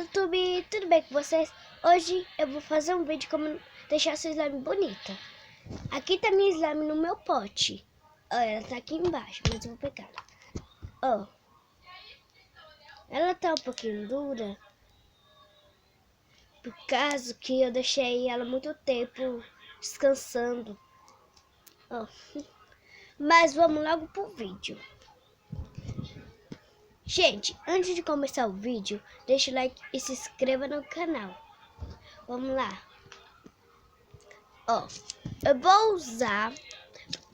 Olá YouTube, tudo bem com vocês? Hoje eu vou fazer um vídeo como deixar sua slime bonita. Aqui tá minha slime no meu pote. Ó, ela tá aqui embaixo, mas eu vou pegar ela. Ó, ela tá um pouquinho dura, por causa que eu deixei ela muito tempo descansando. Ó, mas vamos logo pro vídeo. Gente, antes de começar o vídeo, deixa o like e se inscreva no canal. Vamos lá. Ó, eu vou usar,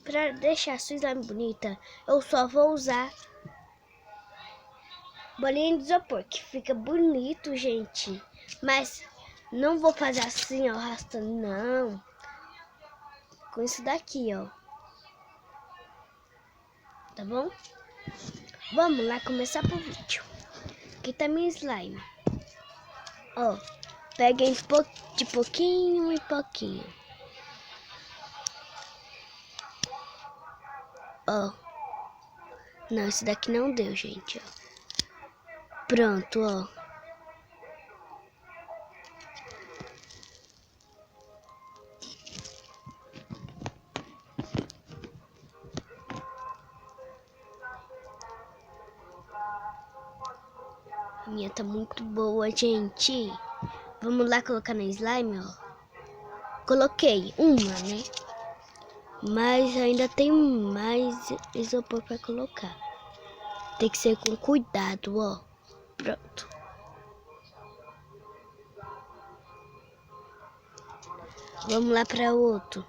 pra deixar a sua slime bonita, eu só vou usar bolinha de isopor, que fica bonito, gente. Mas não vou fazer assim, ó, arrastando, não. Com isso daqui, ó. Tá bom? Vamos lá começar pro vídeo. Aqui tá minha slime. Ó, peguem de pouquinho em pouquinho. Ó. Não, esse daqui não deu, gente, ó. Pronto, ó. A minha tá muito boa, gente. Vamos lá colocar na slime, ó. Coloquei uma, né? Mas ainda tem mais isopor pra colocar. Tem que ser com cuidado, ó. Pronto. Vamos lá para outro.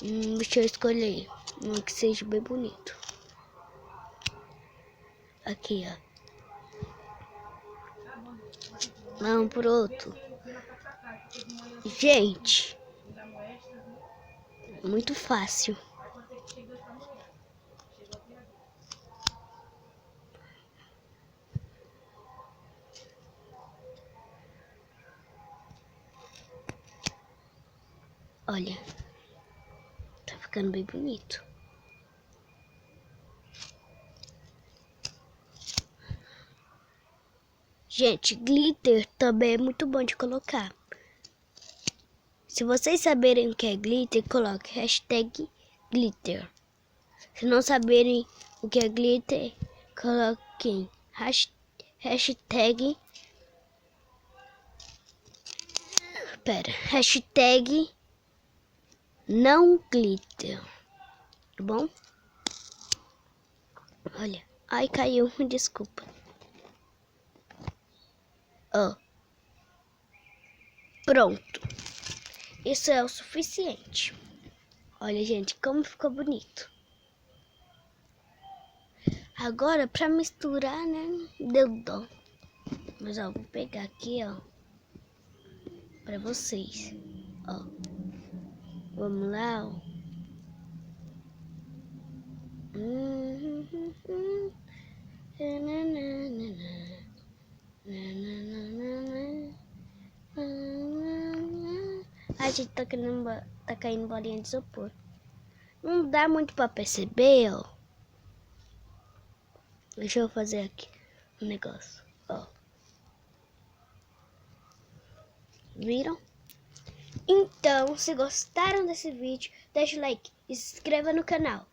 Deixa eu escolher um que seja bem bonito. Aqui, ó. Vamos pro outro. Gente, muito fácil. Olha, tá ficando bem bonito. Gente, glitter também é muito bom de colocar. Se vocês saberem o que é glitter, coloque hashtag glitter. Se não saberem o que é glitter, coloquem hashtag não glitter. Tá bom? Olha. Ai, caiu. Desculpa. Ó. Pronto. Isso é o suficiente. Olha, gente, como ficou bonito. Agora, pra misturar, né? Deu dó. Mas, ó, vou pegar aqui, ó. Pra vocês. Ó. Vamos lá, ó. A gente tá caindo bolinha de isopor. Não dá muito pra perceber, ó. Deixa eu fazer aqui um negócio, ó. Viram? Então, se gostaram desse vídeo, deixa o like e se inscreva no canal.